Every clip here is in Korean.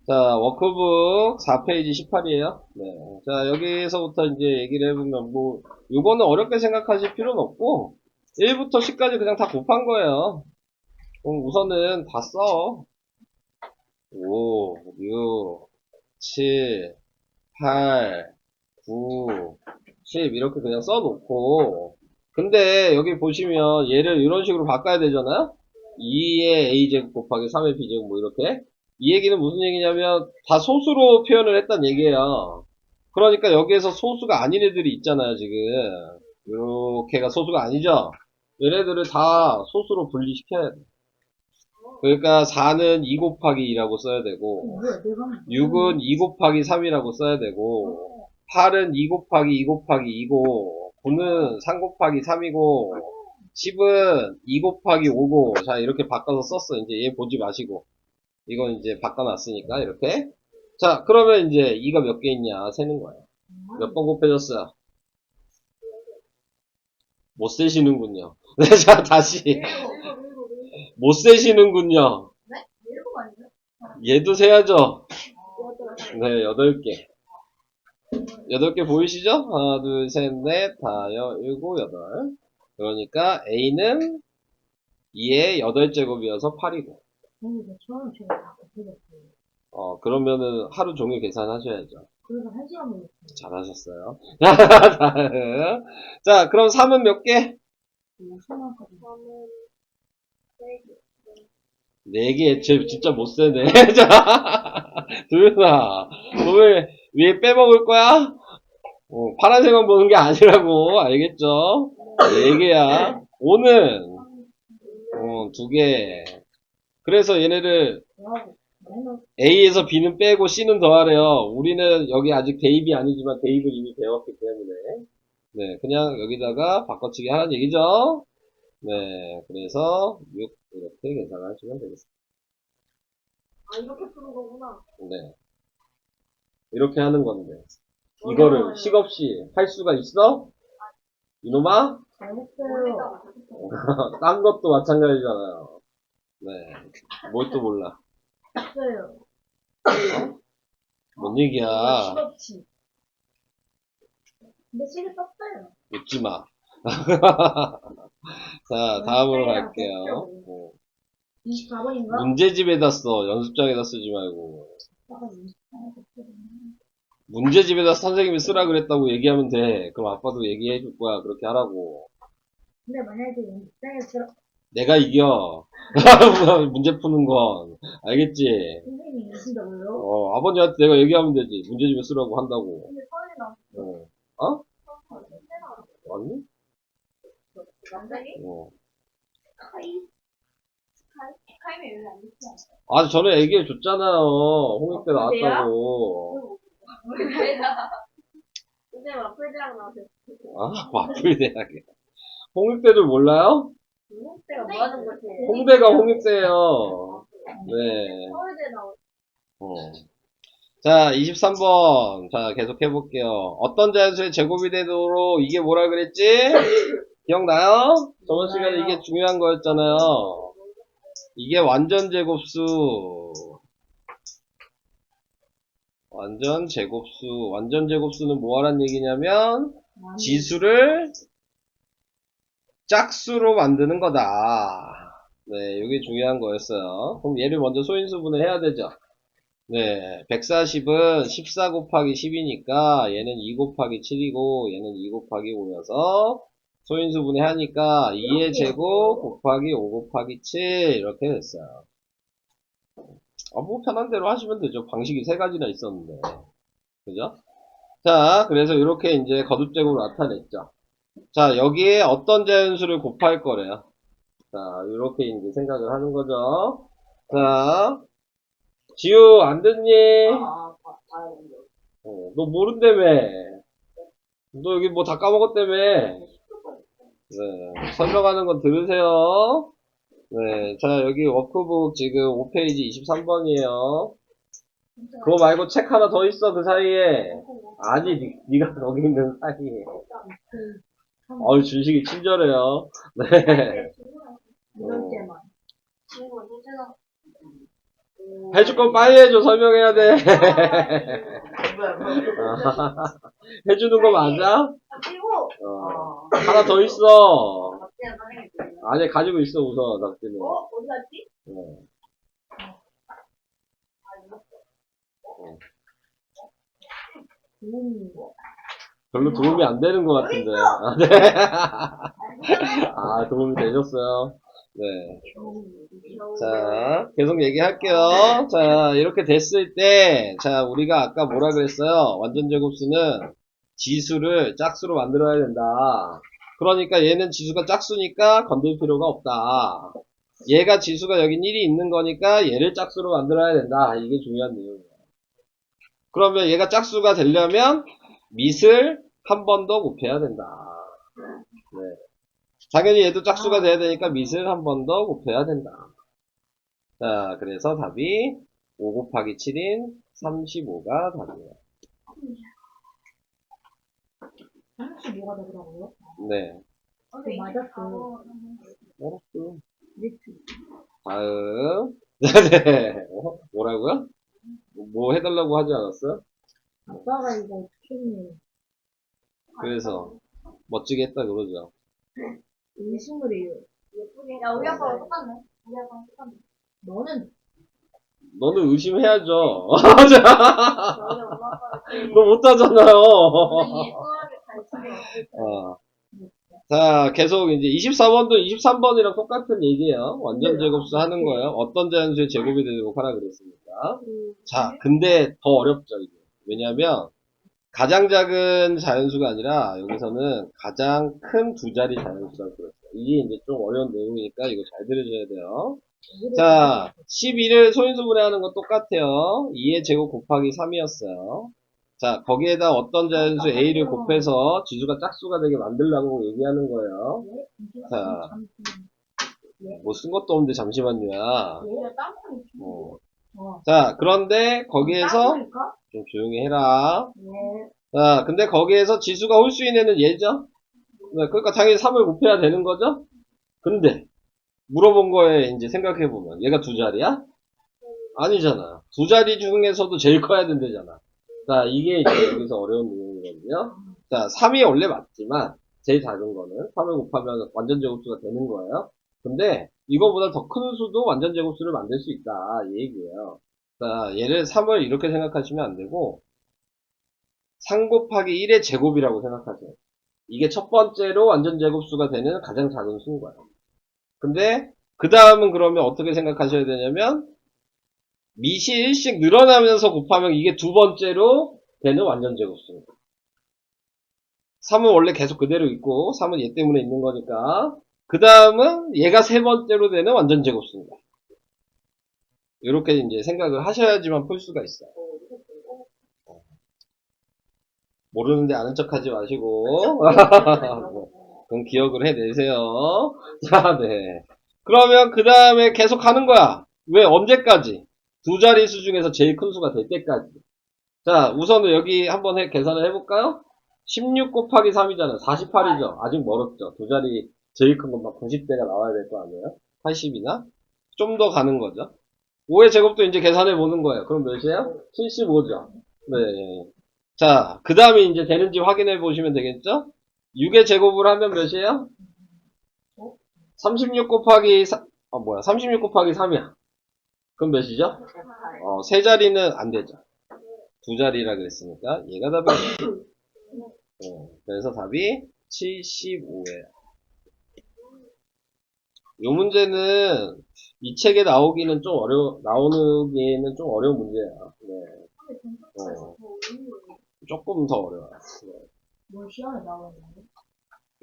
자, 워크북 4페이지 18이에요. 네. 자, 여기서부터 이제 얘기를 해보면, 뭐, 요거는 어렵게 생각하실 필요는 없고, 1부터 10까지 그냥 다 곱한 거예요. 그럼 우선은 다 써. 5, 6, 7, 8, 9, 10 이렇게 그냥 써놓고, 근데 여기 보시면 얘를 이런 식으로 바꿔야 되잖아요? 2의 a제곱 곱하기 3의 b제곱 뭐 이렇게. 이 얘기는 무슨 얘기냐면 다 소수로 표현을 했단 얘기예요. 그러니까 여기에서 소수가 아닌 애들이 있잖아요, 지금. 요렇게가 소수가 아니죠? 얘네들을 다 소수로 분리시켜야 돼. 그러니까 4는 2 곱하기 2라고 써야 되고, 6은 2 곱하기 3이라고 써야 되고, 8은 2 곱하기 2 곱하기 2고, 9는 3 곱하기 3이고, 10은 2 곱하기 5고, 자, 이렇게 바꿔서 썼어. 이제 얘 보지 마시고. 이건 이제 바꿔놨으니까, 이렇게. 자, 그러면 이제 2가 몇 개 있냐, 세는 거야. 몇 번 곱해졌어요? 못 세시는군요. 네, 자, 다시. 못 세시는군요. 얘도 세야죠. 네, 8개. 8개 보이시죠? 하나, 둘, 셋, 넷, 다, 일곱, 여덟. 그러니까 A는 2의 8제곱이어서 8이고. 그러면은 하루 종일 계산하셔야죠. 그래서 1시간 걸렸어요. 잘하셨어요. 자, 그럼 3은 몇 개? 4개. 쟤 진짜 못 세네. 자, 도윤아, 너 왜 위에 빼먹을 거야? 파란색만 보는 게 아니라고, 알겠죠? 4개야. 5는, 2개. 그래서 얘네를 A에서 B는 빼고 C는 더하래요. 우리는 여기 아직 대입이 아니지만 대입을 이미 배웠기 때문에. 네, 그냥 여기다가 바꿔치기 하는 얘기죠? 네, 그래서 6 이렇게 계산하시면 되겠습니다. 아, 이렇게 푸는 거구나. 네, 이렇게 하는 건데. 이거를 식없이 할 수가 있어? 이놈아? 잘했어요. 딴 것도 마찬가지잖아요. 네, 뭘 또 몰라. 했어요. 뭔 얘기야. 식없이. 근데 식을 썼어요. 웃지 마. 자, 다음으로 갈게요. 24번인가? 문제집에다 써. 연습장에다 쓰지 말고. 문제집에다 선생님이 쓰라 그랬다고 얘기하면 돼. 그럼 아빠도 얘기해 줄 거야. 그렇게 하라고. 근데 만약에 연습장에 들어, 내가 이겨. 문제 푸는 건. 알겠지? 선생님이 이기신다고요? 아버지한테 내가 얘기하면 되지. 문제집에 쓰라고 한다고. 근데 서울에 나왔어. 어? 맞니? 남자기? 카이면 여기 안 있지 않아? 전에 얘기해 줬잖아요. 홍익대 그래요? 나왔다고. 근데 와플대학 나왔어요. 와플대학에. 홍익대를 몰라요? 홍대가 뭐 하는 거지? 홍대가 홍익대예요. 네. 서울대 나왔어. 자, 23번. 자, 계속 해볼게요. 어떤 자연수의 제곱이 되도록 이게 뭐라 그랬지? 기억나요? 저번 시간에 이게 중요한 거였잖아요. 이게 완전 제곱수. 완전 제곱수. 완전 제곱수는 뭐 하란 얘기냐면, 지수를 짝수로 만드는 거다. 네, 이게 중요한 거였어요. 그럼 얘를 먼저 소인수분을 해야 되죠. 네, 140은 14 곱하기 10이니까 얘는 2 곱하기 7이고 얘는 2 곱하기 5여서 소인수분해 하니까 2의 제곱 곱하기 5 곱하기 7 이렇게 됐어요. 뭐 편한 대로 하시면 되죠. 방식이 세 가지나 있었는데. 그죠? 자, 그래서 이렇게 이제 거듭제곱으로 나타냈죠. 자, 여기에 어떤 자연수를 곱할 거래요. 자, 이렇게 이제 생각을 하는 거죠. 자, 지우, 안 듣니? 너 모른다며. 너 여기 뭐 다 까먹었다며. 네, 설명하는 건 들으세요. 네, 자, 여기 워크북 지금 5페이지 23번이에요. 그거 말고 책 하나 더 있어, 그 사이에. 아니, 니가 거기 있는 사이에. 준식이 친절해요. 네. 이럴 때만. 해줄 건 빨리 해줘. 설명해야 돼. 해주는 거 맞아? 그리고 하나 더 있어. 박재현 선생님. 아니, 가지고 있어, 우선, 닭띠는. 어디 갔지? 별로 도움이 안 되는 것 같은데. 아, 네. 아, 도움이 되셨어요. 네. 자, 계속 얘기할게요. 자, 이렇게 됐을 때, 자, 우리가 아까 뭐라 그랬어요? 완전 제곱수는 지수를 짝수로 만들어야 된다. 그러니까 얘는 지수가 짝수니까 건들 필요가 없다. 얘가 지수가 여긴 1이 있는 거니까 얘를 짝수로 만들어야 된다. 이게 중요한 내용이에요. 그러면 얘가 짝수가 되려면 밑을 한 번 더 곱해야 된다. 네. 당연히 얘도 짝수가 돼야 되니까 밑을 한 번 더 곱해야 된다. 자, 그래서 답이 5 곱하기 7인 35가 답이에요. 35가 되더라고요. 네. 맞았어요. 알았어. 리트. 다음. 네. 뭐라고요? 뭐 해달라고 하지 않았어요? 아빠가 이거 어떻게 했니? 그래서 멋지게 했다 그러죠. 의심을 해요. 예쁘게. 야, 우리 아빠랑 똑같네. 우리 아빠랑 똑같네. 너는 너는 의심해야죠. 저희 엄마 아빠랑 너 못하잖아요. 예쁘게 가르치는 어. 자, 계속 이제 24번도 23번이랑 똑같은 얘기예요. 완전 제곱수 하는 거예요. 어떤 자연수의 제곱이 되도록 하라 그랬습니까? 자, 근데 더 어렵죠, 이게. 왜냐면, 가장 작은 자연수가 아니라, 여기서는 가장 큰 두 자리 자연수라고 그랬어요. 이게 이제 좀 어려운 내용이니까 이거 잘 들으셔야 돼요. 자, 12를 소인수분해하는 거 똑같아요. 2의 제곱 곱하기 3이었어요. 자, 거기에다 어떤 자연수 A를 곱해서 지수가 짝수가 되게 만들라고 얘기하는 거예요. 자, 뭐 쓴 것도 없는데 잠시만요. 얘가 땅콩이 자, 그런데 거기에서 좀 조용히 해라. 네. 자, 근데 거기에서 지수가 홀수인 얘죠? 네, 그러니까 당연히 3을 곱해야 되는 거죠? 근데 물어본 거에 이제 생각해보면 얘가 두 자리야? 아니잖아. 두 자리 중에서도 제일 커야 된다잖아. 자, 이게 이제 여기서 어려운 내용이거든요. 자, 3이 원래 맞지만 제일 작은 거는 3을 곱하면 완전 제곱수가 되는 거예요. 근데 이거보다 더 큰 수도 완전 제곱수를 만들 수 있다 이 얘기예요. 자, 얘를 3을 이렇게 생각하시면 안 되고 3 곱하기 1의 제곱이라고 생각하세요. 이게 첫 번째로 완전 제곱수가 되는 가장 작은 수인 거예요. 근데 그 다음은 그러면 어떻게 생각하셔야 되냐면 밑이 1씩 늘어나면서 곱하면 이게 두 번째로 되는 완전 제곱수입니다. 3은 원래 계속 그대로 있고 3은 얘 때문에 있는 거니까 그 다음은 얘가 세 번째로 되는 완전 제곱수입니다. 이렇게 이제 생각을 하셔야지만 풀 수가 있어요. 모르는데 아는 척 하지 마시고 그건 기억을 해내세요. 자, 네. 그러면 그 다음에 계속 가는 거야. 왜? 언제까지? 두 자릿수 중에서 제일 큰 수가 될 때까지. 자, 우선은 여기 한번 계산을 해볼까요? 16 곱하기 3이잖아요. 48이죠. 아직 멀었죠. 두 자리 제일 큰 건 막 90대가 나와야 될 거 아니에요? 80이나? 좀 더 가는 거죠. 5의 제곱도 이제 계산해 보는 거예요. 그럼 몇이에요? 75죠. 네. 자, 그 다음에 이제 되는지 확인해 보시면 되겠죠? 6의 제곱을 하면 몇이에요? 36 곱하기 36 곱하기 3이야. 그럼 몇이죠? 세 자리는 안 되죠. 두 자리라 그랬으니까 얘가 답이에요. 그래서 답이 75예요. 요 문제는 이 책에 나오기는 좀 나오기에는 좀 어려운 문제예요. 네. 조금 더 어려워요. 네. 뭐 시험에 나오는데?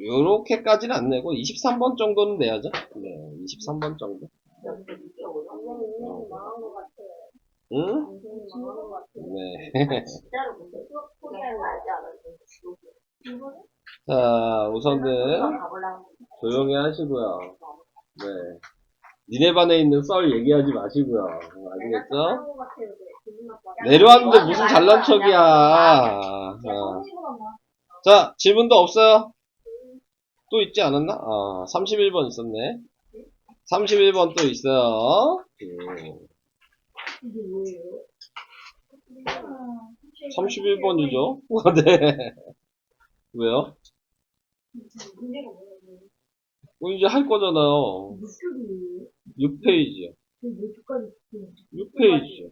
요렇게까지는 안 내고 23번 정도는 내야죠. 네, 23번 정도. 망한 것 같아요. 응? 망한 것 같아요. 네. 진짜로 근데 수업 포기하는 거 알지 않아요? 자, 우선은 조용히 하시고요. 네. 니네 반에 있는 썰 얘기하지 마시고요. 아시겠죠? 내려왔는데 무슨 잘난 척이야. 자, 질문도 없어요? 또 있지 않았나? 31번 있었네. 31번 또 있어요. 이게 뭐예요? 31번이죠? 네. 왜요? 문제가 뭐예요? 이제 할 거잖아요. 몇 줄이에요? 6페이지요. 몇 줄까지 줄이에요? 6페이지요.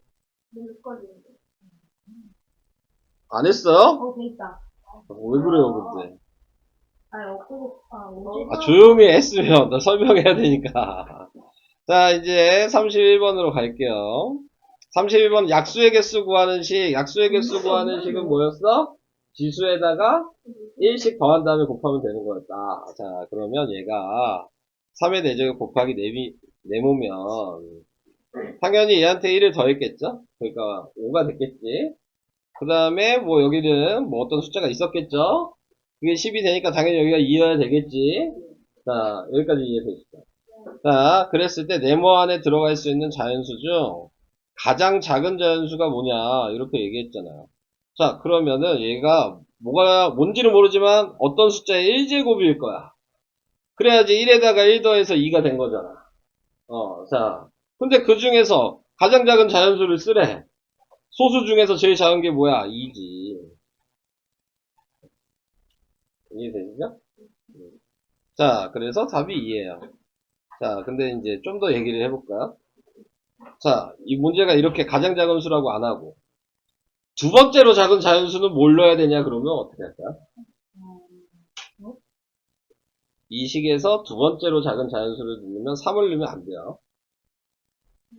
몇 줄까지인데? 안 했어요? 돼 있다. 왜 그래요, 근데? 언제? 조용히 했으면 나 설명해야 되니까. 자, 이제 31번으로 갈게요. 31번 약수의 개수 구하는 식. 약수의 개수 구하는 식은 뭐였어? 지수에다가 1씩 더한 다음에 곱하면 되는 거였다. 자, 그러면 얘가 3의 4제곱 곱하기 4모면 당연히 얘한테 1을 더했겠죠? 그러니까 5가 됐겠지? 그 다음에 뭐 여기는 뭐 어떤 숫자가 있었겠죠? 그게 10이 되니까 당연히 여기가 2여야 되겠지? 자, 여기까지 이해되시죠? 자, 그랬을 때 네모 안에 들어갈 수 있는 자연수 중 가장 작은 자연수가 뭐냐 이렇게 얘기했잖아요. 자, 그러면은 얘가 뭔지는 모르지만 어떤 숫자의 1제곱일 거야. 그래야지 1에다가 1 더해서 2가 된 거잖아. 자, 근데 그 중에서 가장 작은 자연수를 쓰래. 소수 중에서 제일 작은 게 뭐야? 2지. 이해되시죠? 자, 그래서 답이 2예요. 자, 근데 이제 좀 더 얘기를 해볼까요? 자, 이 문제가 이렇게 가장 작은 수라고 안 하고 두 번째로 작은 자연수는 뭘 넣어야 되냐 그러면 어떻게 할까요? 이 식에서 두 번째로 작은 자연수를 넣으면 3을 넣으면 안 돼요.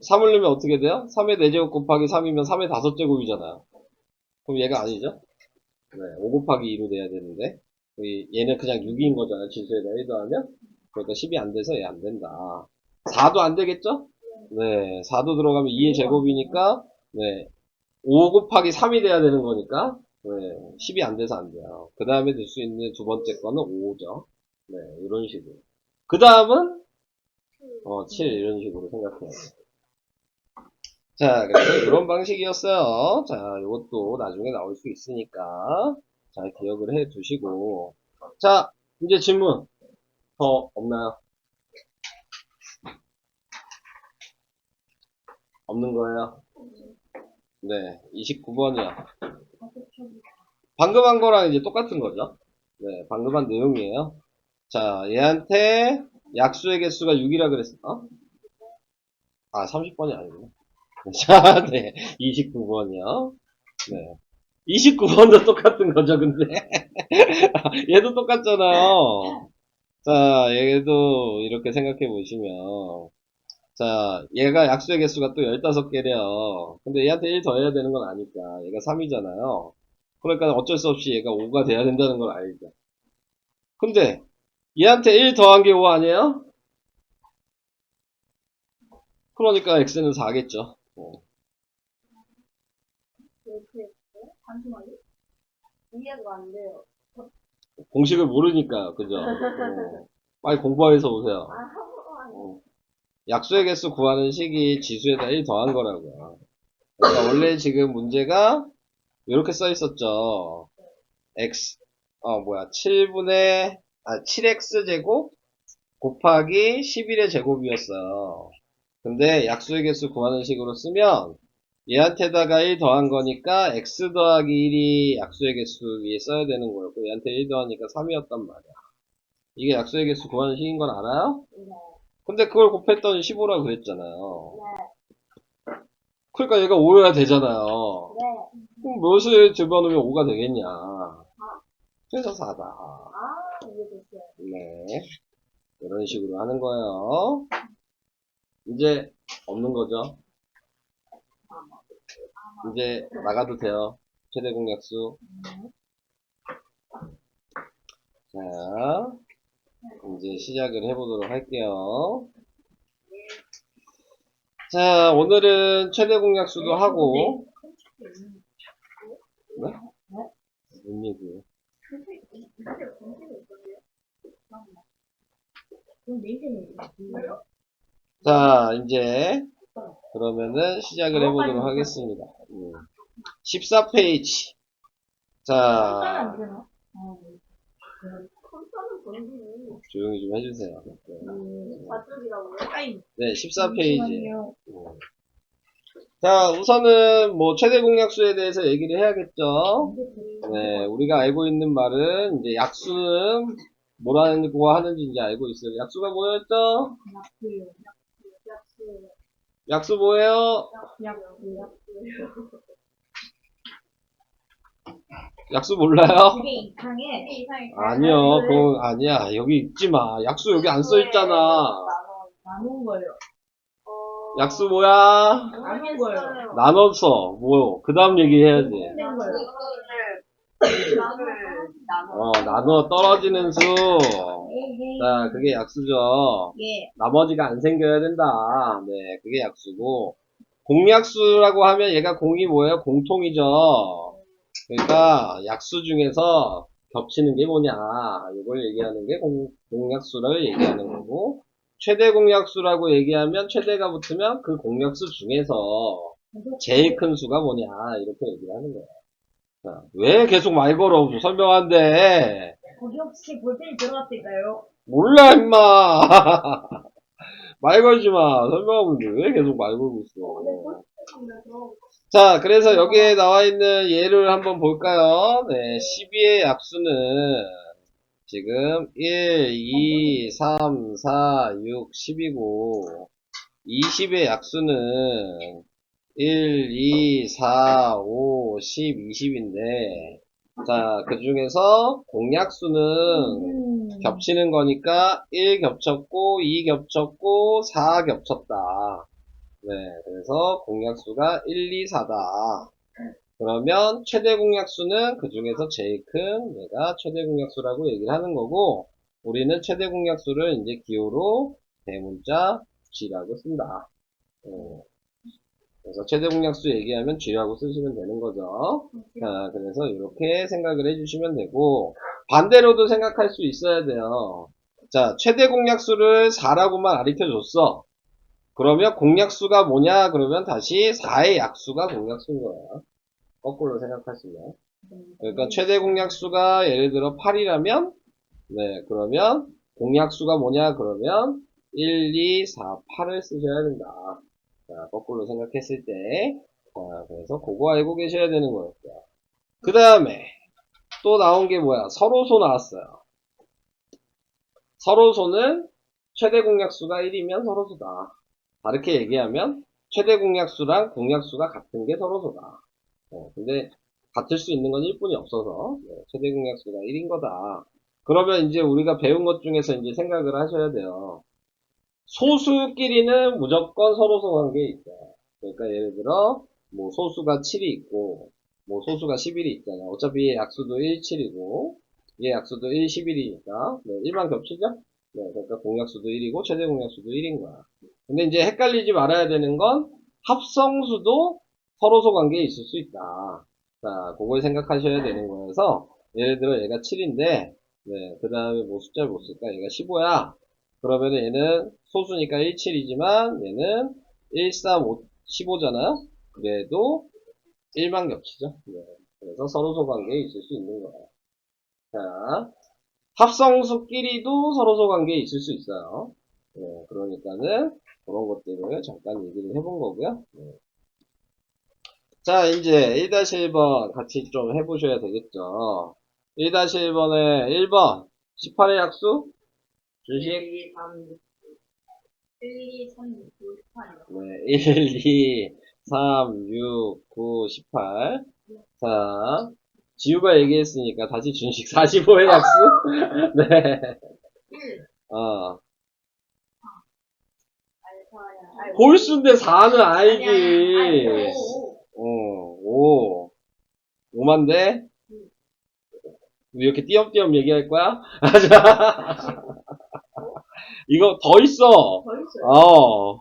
3을 넣으면 어떻게 돼요? 3의 4제곱 곱하기 3이면 3의 5제곱이잖아요. 그럼 얘가 아니죠? 네, 5 곱하기 2로 돼야 되는데 얘는 그냥 6인 거잖아요. 지수에다 1 더하면. 그러니까 10이 안 돼서 얘 안 된다. 4도 안 되겠죠? 네, 4도 들어가면 2의 제곱이니까 네, 5 곱하기 3이 돼야 되는 거니까 네, 10이 안 돼서 안 돼요. 그 다음에 될 수 있는 두 번째 거는 5죠. 네, 이런 식으로. 그 다음은 7 이런 식으로 생각해요. 자, 그래서 이런 방식이었어요. 자, 이것도 나중에 나올 수 있으니까 잘 기억을 해 두시고. 자, 이제 질문 더 없나요? 없는 거예요? 네, 29번이요. 방금 한 거랑 이제 똑같은 거죠. 네, 방금 한 내용이에요. 자, 얘한테 약수의 개수가 6이라 그랬어. 30번이 아니구나. 자, 네, 29번이요. 네. 29번도 똑같은 거죠, 근데. 얘도 똑같잖아요. 자, 얘도 이렇게 생각해 보시면. 자, 얘가 약수의 개수가 또 15개래요. 근데 얘한테 1 더해야 되는 건 아니까. 얘가 3이잖아요. 그러니까 어쩔 수 없이 얘가 5가 돼야 된다는 걸 알죠. 근데 얘한테 1 더한 게 5 아니에요? 그러니까 x는 4겠죠. 잠시만요. 이해가 안 돼요. 공식을 모르니까, 그죠? 빨리 공부해서 오세요. 한 번만. 약수의 개수 구하는 식이 지수에다 1 더한 거라고요. 그러니까 원래 지금 문제가 이렇게 써 있었죠. x, 7x 제곱 곱하기 11의 제곱이었어요. 근데 약수의 개수 구하는 식으로 쓰면 얘한테다가 1 더한 거니까 x 더하기 1이 약수의 개수 위에 써야 되는 거였고 얘한테 1 더하니까 3이었단 말이야. 이게 약수의 개수 구하는 식인 건 알아요? 네. 근데 그걸 곱했더니 15라고 그랬잖아요. 그러니까 얘가 5여야 되잖아요. 네. 그럼 몇을 집어넣으면 5가 되겠냐. 그래서 4다. 이해됐어요. 네. 이런 식으로 하는 거예요. 이제 없는 거죠. 이제 나가도 돼요. 최대 공약수. 자, 이제 시작을 해보도록 할게요. 자, 오늘은 최대 공약수도 하고, 네? 뭔 얘기예요? 자, 이제, 그러면은 시작을 해보도록 하겠습니다. 14페이지. 자, 컴퓨터는 본인이 조용히 좀 해주세요. 네, 가족이라고요? 네 14페이지. 자, 우선은 뭐 최대 공약수에 대해서 얘기를 해야겠죠. 네, 우리가 알고 있는 말은 이제 약수는 뭐라고 하는지 이제 알고 있어요. 약수가 뭐였죠? 약수요. 약수 뭐예요? 약수 몰라요? 되게 이상해. 아니요, 그건 아니야. 여기 있지 마. 약수 여기 안 써 있잖아. 나눈 거예요. 약수 뭐야? 나눈 거예요. 나눠서 뭐? 그 다음 얘기해야지. 낸 거예요. 나눠 떨어지는 수. 자, 그게 약수죠. 예. 나머지가 안 생겨야 된다. 네, 그게 약수고. 공약수라고 하면 얘가 공이 뭐예요? 공통이죠. 그러니까 약수 중에서 겹치는 게 뭐냐. 이걸 얘기하는 게 공약수를 얘기하는 거고. 최대 공약수라고 얘기하면 최대가 붙으면 그 공약수 중에서 제일 큰 수가 뭐냐. 이렇게 얘기를 하는 거야. 자, 왜 계속 말 걸어? 설명한대. 거기 혹시 볼펜이 들어갔을까요? 몰라, 임마. 말 걸지 마. 설명하고 있는데 왜 계속 말 걸고 있어. 자, 그래서 여기에 나와 있는 예를 한번 볼까요? 네, 12의 약수는 지금 1, 2, 3, 4, 6, 10이고 20의 약수는 1, 2, 4, 5, 10, 20인데 자, 그 중에서 공약수는 겹치는 거니까 1 겹쳤고 2 겹쳤고 4 겹쳤다. 네, 그래서 공약수가 1, 2, 4다. 그러면 최대 공약수는 그 중에서 제일 큰 얘가 최대 공약수라고 얘기를 하는 거고 우리는 최대 공약수를 이제 기호로 대문자 G라고 쓴다. 그래서 최대 공약수 얘기하면 G라고 쓰시면 되는 거죠. 자, 그래서 이렇게 생각을 해주시면 되고 반대로도 생각할 수 있어야 돼요. 자, 최대 공약수를 4라고만 가르쳐줬어. 그러면 공약수가 뭐냐? 그러면 다시 4의 약수가 공약수인 거야. 거꾸로 생각하시면. 그러니까 최대 공약수가 예를 들어 8이라면, 네, 그러면 공약수가 뭐냐? 그러면 1, 2, 4, 8을 쓰셔야 된다. 자, 거꾸로 생각했을 때. 자, 그래서 그거 알고 계셔야 되는 거였고요. 그 다음에 또 나온 게 뭐야? 서로소 나왔어요. 서로소는 최대 공약수가 1이면 서로소다. 다르게 얘기하면 최대 공약수랑 공약수가 같은 게 서로소다. 근데 같을 수 있는 건 1뿐이 없어서 최대 공약수가 1인 거다. 그러면 이제 우리가 배운 것 중에서 이제 생각을 하셔야 돼요. 소수끼리는 무조건 서로소 관계에 있어요. 그러니까 예를 들어 뭐 소수가 7이 있고 뭐 소수가 11이 있잖아요. 어차피 얘 약수도 1, 7이고 얘 약수도 1, 11이니까 일반 겹치죠? 네, 그러니까 공약수도 1이고 최대 공약수도 1인 거야. 근데 이제 헷갈리지 말아야 되는 건 합성수도 서로소 관계에 있을 수 있다. 자, 그걸 생각하셔야 되는 거여서 예를 들어 얘가 7인데 그 다음에 뭐 숫자를 못 쓸까? 얘가 15야. 그러면 얘는 소수니까 17이지만 얘는 1, 3, 5, 15잖아요? 그래도 1만 겹치죠? 네. 그래서 서로소 관계에 있을 수 있는 거예요. 자, 합성수끼리도 서로소 관계에 있을 수 있어요. 네, 그러니까는 그런 것들을 잠깐 얘기를 해본 거고요. 네. 자, 이제 1-1번 같이 좀 해보셔야 되겠죠. 1-1번에 1번 18의 약수 주식 1, 2, 3, 4, 5, 8이요. 네, 1, 2, 3, 6, 9, 18. 자, 지우가 얘기했으니까 다시 준식 45의 약수? 네. 1, 어. 알파야. 골수인데 4는 아니, 아니지. 5. 5만데? 이렇게 띄엄띄엄 얘기할 거야? 이거 더 있어. 더 있어요. 어.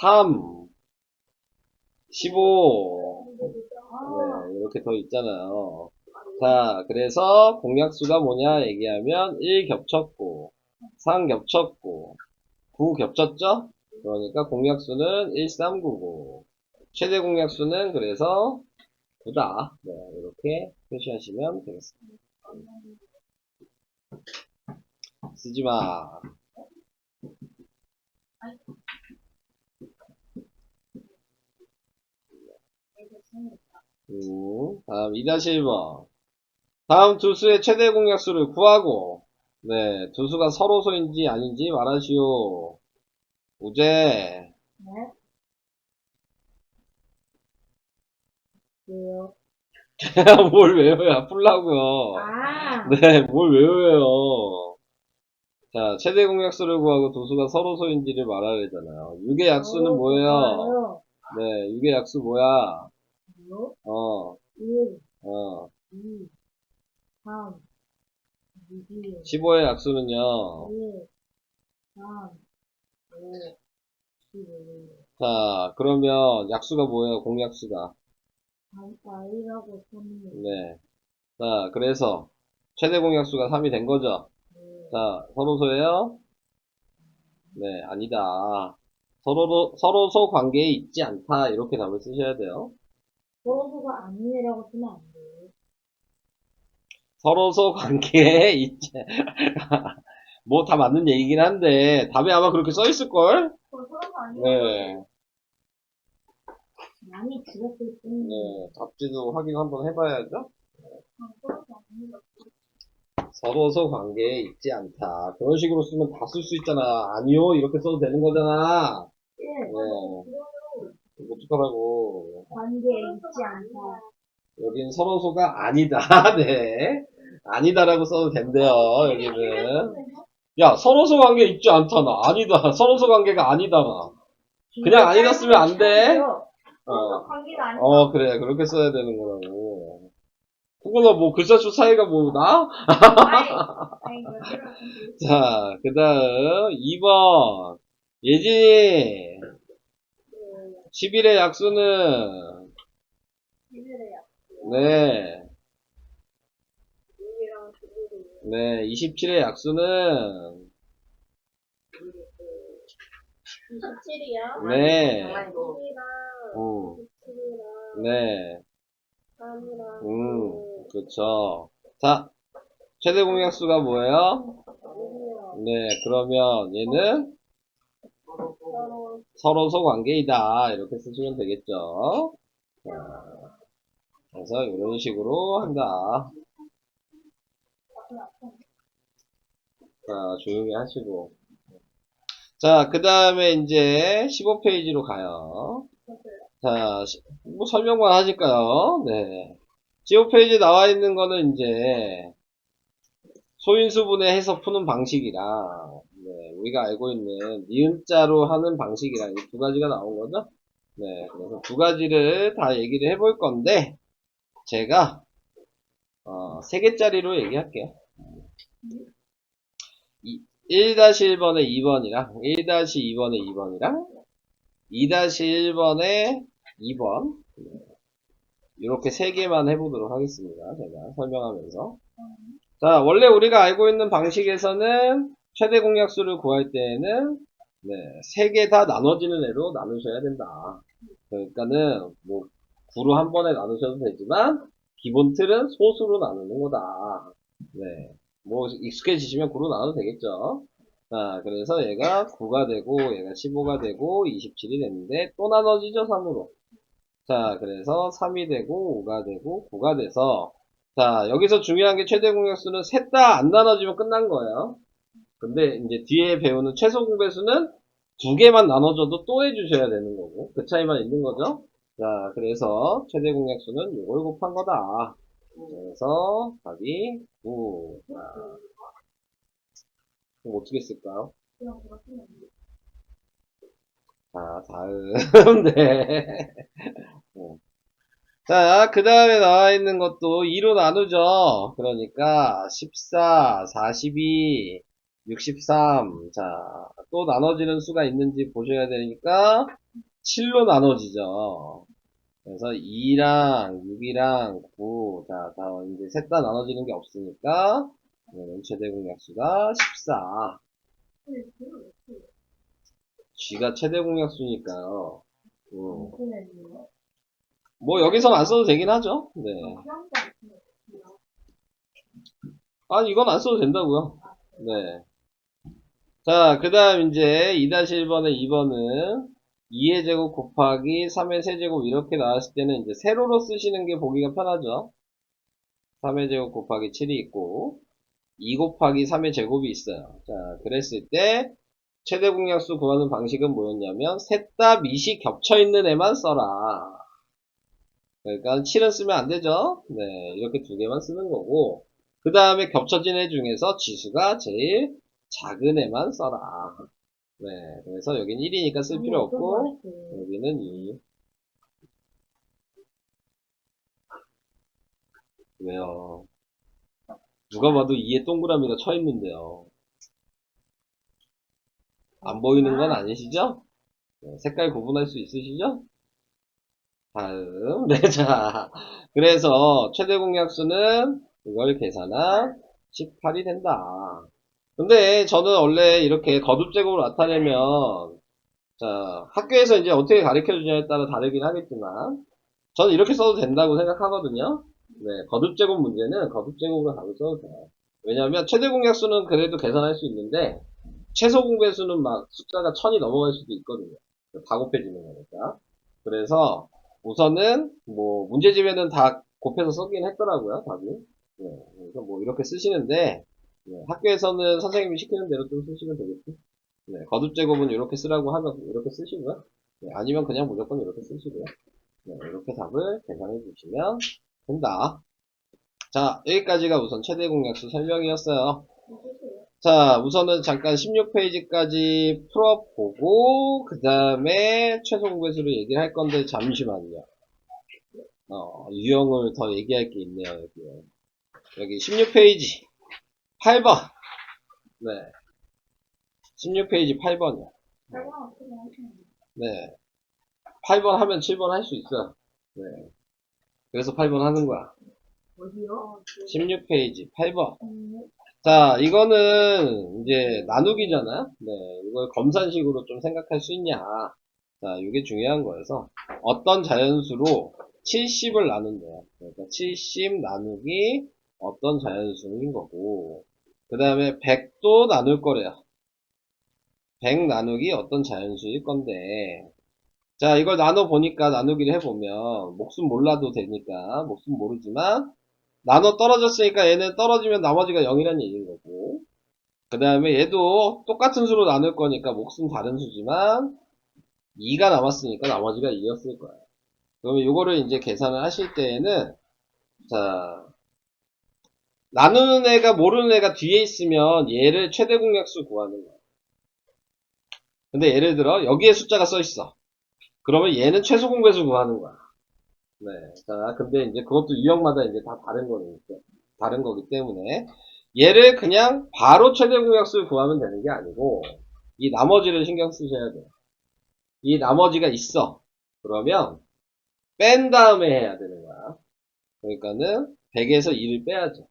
3, 15. 네, 이렇게 더 있잖아요. 자, 그래서 공약수가 뭐냐 얘기하면 1 겹쳤고, 3 겹쳤고, 9 겹쳤죠? 그러니까 공약수는 1399. 최대 공약수는 그래서 9다. 네, 이렇게 표시하시면 되겠습니다. 쓰지 마. 다음 2-1번. 다음 두 수의 최대 공약수를 구하고, 네, 두 수가 서로소인지 아닌지 말하시오. 우제. 네. 왜요? 뭘 외워야 풀라고요. 아. 네, 뭘 외워요. 자, 최대 공약수를 구하고 두 수가 서로소인지를 말하려잖아요. 6의 약수는 뭐예요? 네, 6의 약수 뭐야? 6, 어, 1, 어. 2, 3, 6, 15의 약수는요. 1, 3, 5, 15. 자, 그러면 약수가 뭐예요? 공약수가. I라고 3. 네. 자, 그래서 최대 공약수가 3이 된 거죠. 자, 서로소예요? 네, 아니다. 서로소 관계에 있지 않다. 이렇게 답을 쓰셔야 돼요. 서로가 아니라고 쓰면 안 돼요. 서로소 관계에 있지. 뭐 다 맞는 얘기긴 한데 답에 아마 그렇게 써 있을걸? 서로가 아니라고 네. 많이 줄였을 뿐. 네. 답지도 확인 한번 해봐야죠. 서로가 아니라고. 서로소 관계에 있지 않다. 그런 식으로 쓰면 다 쓸 수 있잖아. 아니요. 이렇게 써도 되는 거잖아. 예. 네. 어떡하라고. 관계에 있지 않다. 여긴 서로소가 아니다. 네. 아니다라고 써도 된대요. 여기는. 야, 서로소 관계 있지 않잖아. 아니다. 서로소 관계가 아니다나. 그냥 아니다 쓰면 안 돼. 서로 관계가 아니다. 그래. 그렇게 써야 되는 거라고. 그거는 뭐 글자수 차이가 뭐 나? 아이, 자, 그 다음 2번. 예진이 11의 약수는 네. 네, 27의 약수는 27이요? 네. 장난이고. 네. 3이랑 그쵸. 자, 최대 공약수가 뭐예요? 네, 그러면 얘는 서로소 관계이다. 이렇게 쓰시면 되겠죠. 자, 그래서 이런 식으로 한다. 자, 조용히 하시고. 자, 그 다음에 이제 15페이지로 가요. 자, 뭐 설명만 하실까요? 네. 15페이지 나와 있는 거는 이제 소인수분해 해서 푸는 방식이랑 네, 우리가 알고 있는 니은자로 하는 방식이랑 이 두 가지가 나온 거죠. 네, 그래서 두 가지를 다 얘기를 해볼 건데 제가 3개짜리로 얘기할게요. 1-1번에 2번이랑 1-2번에 2번이랑 2-1번에 2번 이렇게 3개만 해보도록 하겠습니다. 제가 설명하면서 자, 원래 우리가 알고 있는 방식에서는 최대 공약수를 구할 때에는 네, 3개 다 나눠지는 애로 나누셔야 된다. 그러니까는 뭐 9로 한 번에 나누셔도 되지만 기본 틀은 소수로 나누는 거다. 네, 뭐 익숙해지시면 9로 나눠도 되겠죠. 자, 그래서 얘가 9가 되고 얘가 15가 되고 27이 됐는데 또 나눠지죠 3으로. 자, 그래서 3이 되고 5가 되고 9가 돼서 자, 여기서 중요한 게 최대 공약수는 셋 다 안 나눠지면 끝난 거예요. 근데 이제 뒤에 배우는 최소 공배수는 2개만 나눠줘도 또 해주셔야 되는 거고 그 차이만 있는 거죠. 자, 그래서 최대 공약수는 이걸 곱한 거다. 그래서 답이 9. 자, 그럼 어떻게 쓸까요? 자, 다음 네. 자, 그 다음에 나와 있는 것도 2로 나누죠. 그러니까 14, 42, 63. 자, 또 나눠지는 수가 있는지 보셔야 되니까 7로 나눠지죠. 그래서 2랑 6이랑 9. 자, 다 이제 셋 다 나눠지는 게 없으니까 최대 공약수가 14. G가 최대 공약수니까요. 뭐 여기서는 안 써도 되긴 하죠. 네. 아니 이건 안 써도 된다고요. 네. 자, 그 다음 이제 2-1번에 2번은 2의 제곱 곱하기 3의 세제곱 이렇게 나왔을 때는 이제 세로로 쓰시는 게 보기가 편하죠. 3의 제곱 곱하기 7이 있고 2 곱하기 3의 제곱이 있어요. 자, 그랬을 때 최대 공약수 구하는 방식은 뭐였냐면 셋 다 밑이 겹쳐있는 애만 써라. 그러니까 7은 쓰면 안 되죠. 네, 이렇게 두 개만 쓰는 거고 그 다음에 겹쳐진 애 중에서 지수가 제일 작은 애만 써라. 네, 그래서 여긴 1이니까 쓸 필요 없고 여기는 2. 왜요? 누가 봐도 2에 동그라미가 쳐 있는데요. 안 보이는 건 아니시죠? 네, 색깔 구분할 수 있으시죠? 다음, 네, 자. 그래서 최대 공약수는 이걸 계산한 18이 된다. 근데 저는 원래 이렇게 거듭제곱으로 나타내면, 자, 학교에서 이제 어떻게 가르쳐 주냐에 따라 다르긴 하겠지만, 저는 이렇게 써도 된다고 생각하거든요. 네, 거듭제곱 문제는 거듭제곱으로 답을 써도 돼요. 왜냐하면 최대 공약수는 그래도 계산할 수 있는데, 최소 공배수는 막 숫자가 1000이 넘어갈 수도 있거든요. 다 곱해지는 거니까. 그래서 우선은 뭐 문제집에는 다 곱해서 쓰긴 했더라고요, 답이. 네, 그래서 뭐 이렇게 쓰시는데 네, 학교에서는 선생님이 시키는 대로 좀 쓰시면 되겠죠. 네, 거듭제곱은 이렇게 쓰라고 하면 이렇게 쓰시고요. 네, 아니면 그냥 무조건 이렇게 쓰시고요. 네, 이렇게 답을 계산해 주시면 된다. 자, 여기까지가 우선 최대 공약수 설명이었어요. 자, 우선은 잠깐 16페이지까지 풀어보고, 그 다음에 최소 공배수를 얘기를 할 건데, 잠시만요. 유형을 더 얘기할 게 있네요, 여기. 여기 16페이지, 8번. 네. 16페이지 8번이요. 네. 8번 하면 7번 할 수 있어. 네. 그래서 8번 하는 거야. 어디요? 16페이지 8번. 자, 이거는 이제 나누기잖아요. 네, 이걸 검산식으로 좀 생각할 수 있냐. 자, 이게 중요한 거여서 어떤 자연수로 70을 나눈대요. 그러니까 70 나누기 어떤 자연수인 거고 그 다음에 100도 나눌 거래요. 100 나누기 어떤 자연수일 건데 자, 이걸 나눠보니까 나누기를 해보면 목숨 몰라도 되니까 목숨 모르지만 나눠 떨어졌으니까 얘는 떨어지면 나머지가 0이라는 얘기인 거고 그 다음에 얘도 똑같은 수로 나눌 거니까 몫은 다른 수지만 2가 남았으니까 나머지가 2였을 거예요. 그러면 이거를 이제 계산을 하실 때에는 자 나누는 애가 모르는 애가 뒤에 있으면 얘를 최대 공약수 구하는 거예요. 근데 예를 들어 여기에 숫자가 써 있어. 그러면 얘는 최소 공배수 구하는 거야. 네. 자 근데 이제 그것도 유형마다 이제 다 다른 거기 때문에 얘를 그냥 바로 최대 공약수를 구하면 되는 게 아니고 이 나머지를 신경 쓰셔야 돼요. 이 나머지가 있어. 그러면 뺀 다음에 해야 되는 거야. 그러니까는 100에서 2를 빼야죠.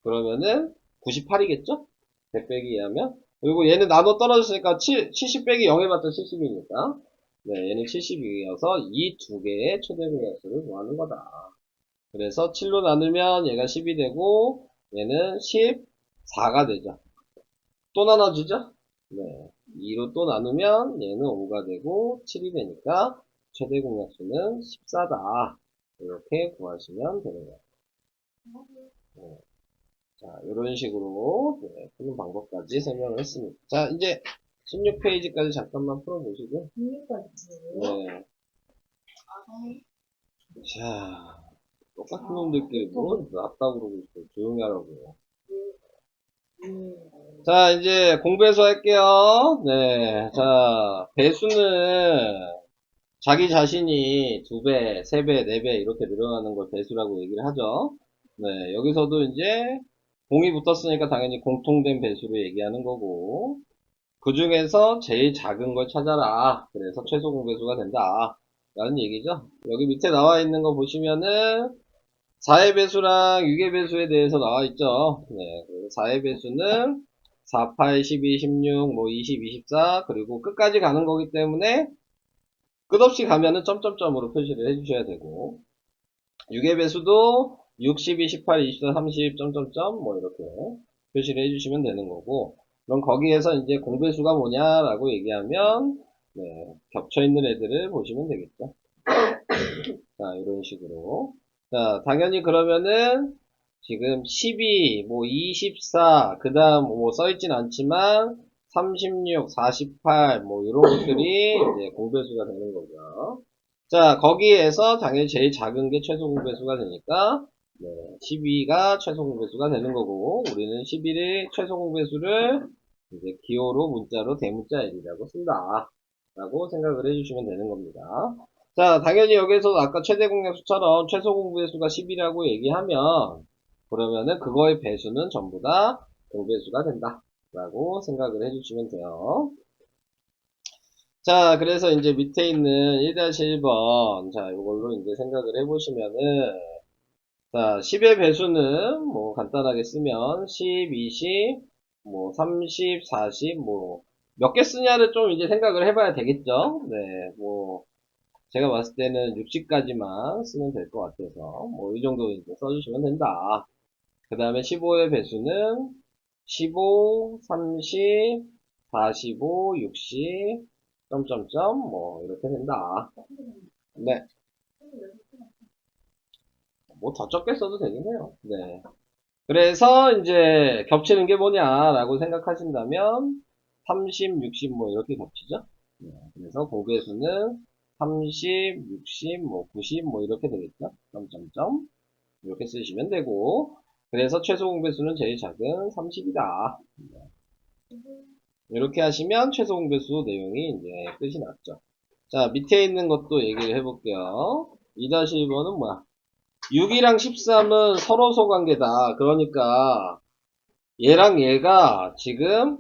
그러면은 98이겠죠? 100 빼기 2 하면. 그리고 얘는 나눠 떨어졌으니까 70 빼기 0 해봤자 70이니까. 네, 얘는 72여서 이 두 개의 최대 공약수를 구하는 거다. 그래서 7로 나누면 얘가 10이 되고 얘는 14가 되죠. 또 나눠지죠? 네. 2로 또 나누면 얘는 5가 되고 7이 되니까 최대 공약수는 14다. 이렇게 구하시면 되는 거예요. 네. 자, 이런 식으로 네, 푸는 방법까지 설명을 했습니다. 자, 이제 16페이지까지 잠깐만 풀어보시고. 네. 자, 똑같은 놈들끼리 뭐 낫다고 그러고 있어요. 조용히 하라고요. 자, 이제 공배수 할게요. 네. 자, 배수는 자기 자신이 2배, 3배, 4배 이렇게 늘어나는 걸 배수라고 얘기를 하죠. 네. 여기서도 이제 공이 붙었으니까 당연히 공통된 배수로 얘기하는 거고 그 중에서 제일 작은 걸 찾아라. 그래서 최소 공배수가 된다. 라는 얘기죠. 여기 밑에 나와 있는 거 보시면은 4의 배수랑 6의 배수에 대해서 나와 있죠. 네. 4의 배수는 4, 8, 12, 16, 뭐 20, 24 그리고 끝까지 가는 거기 때문에 끝없이 가면은 점점점으로 표시를 해주셔야 되고 6의 배수도 6, 12, 18, 24, 30, 점점점 뭐 이렇게 표시를 해주시면 되는 거고 그럼 거기에서 이제 공배수가 뭐냐라고 얘기하면, 네, 겹쳐있는 애들을 보시면 되겠죠. 자, 이런 식으로. 자, 당연히 그러면은, 지금 12, 뭐 24, 그 다음 뭐 써있진 않지만, 36, 48, 뭐 이런 것들이 이제 공배수가 되는 거죠. 자, 거기에서 당연히 제일 작은 게 최소 공배수가 되니까, 네, 12가 최소 공배수가 되는 거고, 우리는 11의 최소 공배수를 이제 기호로 문자로 대문자 L이라고 쓴다. 라고 생각을 해주시면 되는 겁니다. 자, 당연히 여기서 아까 최대 공약수처럼 최소 공배수가 10이라고 얘기하면, 그러면은 그거의 배수는 전부 다 공배수가 된다. 라고 생각을 해주시면 돼요. 자, 그래서 이제 밑에 있는 1-1번, 자, 이걸로 이제 생각을 해보시면은, 자, 10의 배수는 뭐 간단하게 쓰면 10, 20, 뭐 30, 40, 뭐 몇 개 쓰냐를 좀 이제 생각을 해봐야 되겠죠. 네, 뭐 제가 봤을 때는 60까지만 쓰면 될 것 같아서 뭐 이 정도 이제 써주시면 된다. 그 다음에 15의 배수는 15, 30, 45, 60, 점점점 뭐 이렇게 된다. 네, 뭐 더 적게 써도 되긴 해요. 네. 그래서 이제 겹치는 게 뭐냐라고 생각하신다면 30, 60 뭐 이렇게 겹치죠. 네, 그래서 공배수는 30, 60, 뭐 90 뭐 이렇게 되겠죠. 점점점 이렇게 쓰시면 되고 그래서 최소 공배수는 제일 작은 30이다. 이렇게 하시면 최소 공배수 내용이 이제 끝이 났죠. 자, 밑에 있는 것도 얘기를 해볼게요. 2-1번은 뭐야? 6이랑 13은 서로소 관계다. 그러니까 얘랑 얘가 지금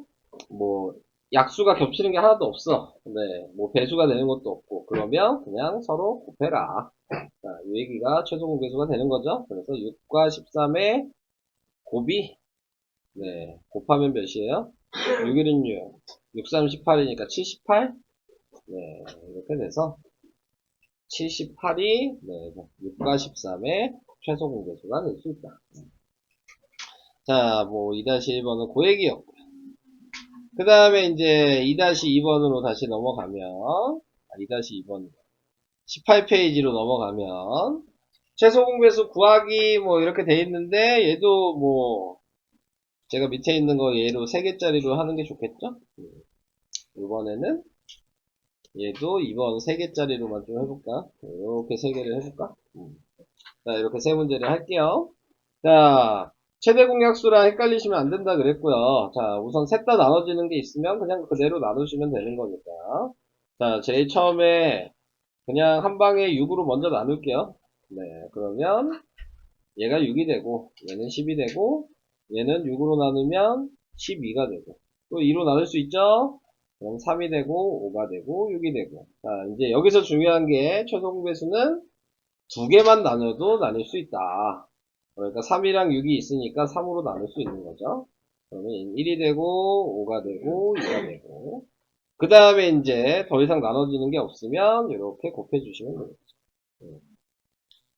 뭐 약수가 겹치는 게 하나도 없어. 네, 뭐 배수가 되는 것도 없고 그러면 그냥 서로 곱해라. 자, 이 얘기가 최소 공배수가 되는 거죠. 그래서 6과 13의 곱이 네, 곱하면 몇이에요? 6, 1은 6, 6, 3, 18이니까 78? 네, 이렇게 돼서 78이 네, 6과 13의 최소 공배수가 될 수 있다. 자, 뭐 2-1번은 그 얘기였고 그 다음에 이제 2-2번으로 다시 넘어가면 2-2번 18페이지로 넘어가면 최소 공배수 구하기 뭐 이렇게 돼 있는데 얘도 뭐 제가 밑에 있는 거 얘로 3개짜리로 하는 게 좋겠죠? 이번에는 얘도 이번 3개짜리로만 좀 해볼까? 이렇게 3개를 해볼까? 자, 이렇게 3문제를 할게요. 자, 최대 공약수랑 헷갈리시면 안 된다 그랬고요. 자, 우선 셋 다 나눠지는 게 있으면 그냥 그대로 나누시면 되는 거니까. 자, 제일 처음에 그냥 한 방에 6으로 먼저 나눌게요. 네, 그러면 얘가 6이 되고, 얘는 10이 되고, 얘는 6으로 나누면 12가 되고, 또 2로 나눌 수 있죠? 그럼 3이 되고, 5가 되고, 6이 되고. 자, 이제 여기서 중요한 게 최소 공배수는 두 개만 나눠도 나눌 수 있다. 그러니까 3이랑 6이 있으니까 3으로 나눌 수 있는 거죠. 그러면 1이 되고, 5가 되고, 2가 되고. 그 다음에 이제 더 이상 나눠지는 게 없으면 이렇게 곱해주시면 되겠죠.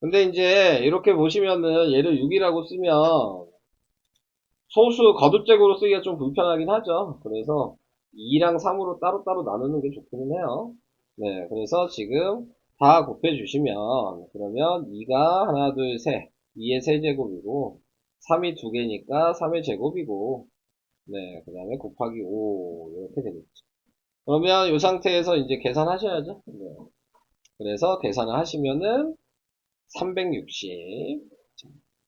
근데 이제 이렇게 보시면은 얘를 6이라고 쓰면 소수 거듭적으로 쓰기가 좀 불편하긴 하죠. 그래서 2랑 3으로 따로따로 나누는 게 좋기는 해요. 네, 그래서 지금 다 곱해주시면 그러면 2가 하나, 둘, 셋 2의 세제곱이고 3이 2개니까 3의 제곱이고 네, 그 다음에 곱하기 5 이렇게 되겠죠. 그러면 이 상태에서 이제 계산하셔야죠. 네. 그래서 계산을 하시면은 360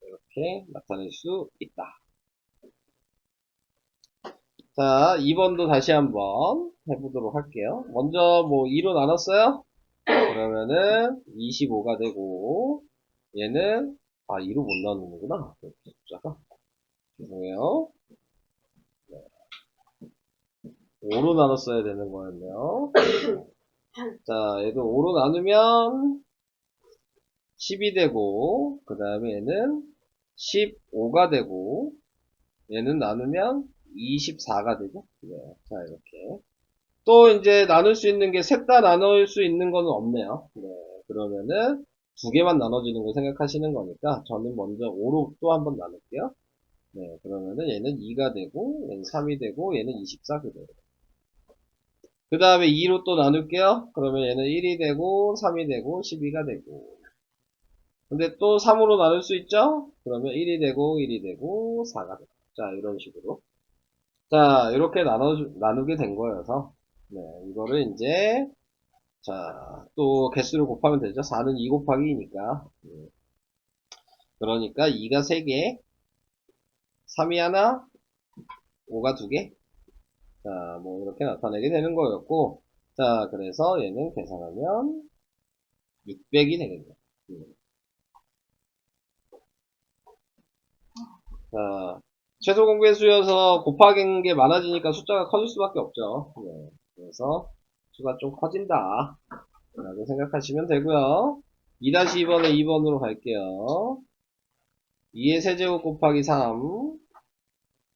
이렇게 나타낼 수 있다. 자, 2번도 다시 한번 해보도록 할게요. 먼저 뭐 2로 나눴어요? 그러면은 25가 되고 얘는 2로 못 나누는구나. 숫자가 죄송해요. 5로 나눴어야 되는 거였네요. 자, 얘도 5로 나누면 10이 되고 그 다음에 얘는 15가 되고 얘는 나누면 24가 되죠. 네, 자 이렇게 또 이제 나눌 수 있는 게 셋 다 나눌 수 있는 거는 없네요. 네, 그러면은 두 개만 나눠지는 거 생각하시는 거니까 저는 먼저 5로 또 한번 나눌게요. 네, 그러면은 얘는 2가 되고, 얘는 3이 되고, 얘는 24 그대로. 그 다음에 2로 또 나눌게요. 그러면 얘는 1이 되고, 3이 되고, 12가 되고. 근데 또 3으로 나눌 수 있죠? 그러면 1이 되고, 1이 되고, 4가 되고. 자, 이런 식으로. 자, 이렇게 나누게 된 거여서, 네, 이거를 이제, 자, 또 개수를 곱하면 되죠? 4는 2 곱하기 2니까. 그러니까 2가 3개, 3이 하나, 5가 2개. 자, 뭐, 이렇게 나타내게 되는 거였고, 자, 그래서 얘는 계산하면 600이 되겠네요. 자, 최소 공개 수여서 곱하기인 게 많아지니까 숫자가 커질 수밖에 없죠. 네, 그래서 수가 좀 커진다. 라고 생각하시면 되고요. 2-2번에 2번으로 갈게요. 2의 세제곱 곱하기 3,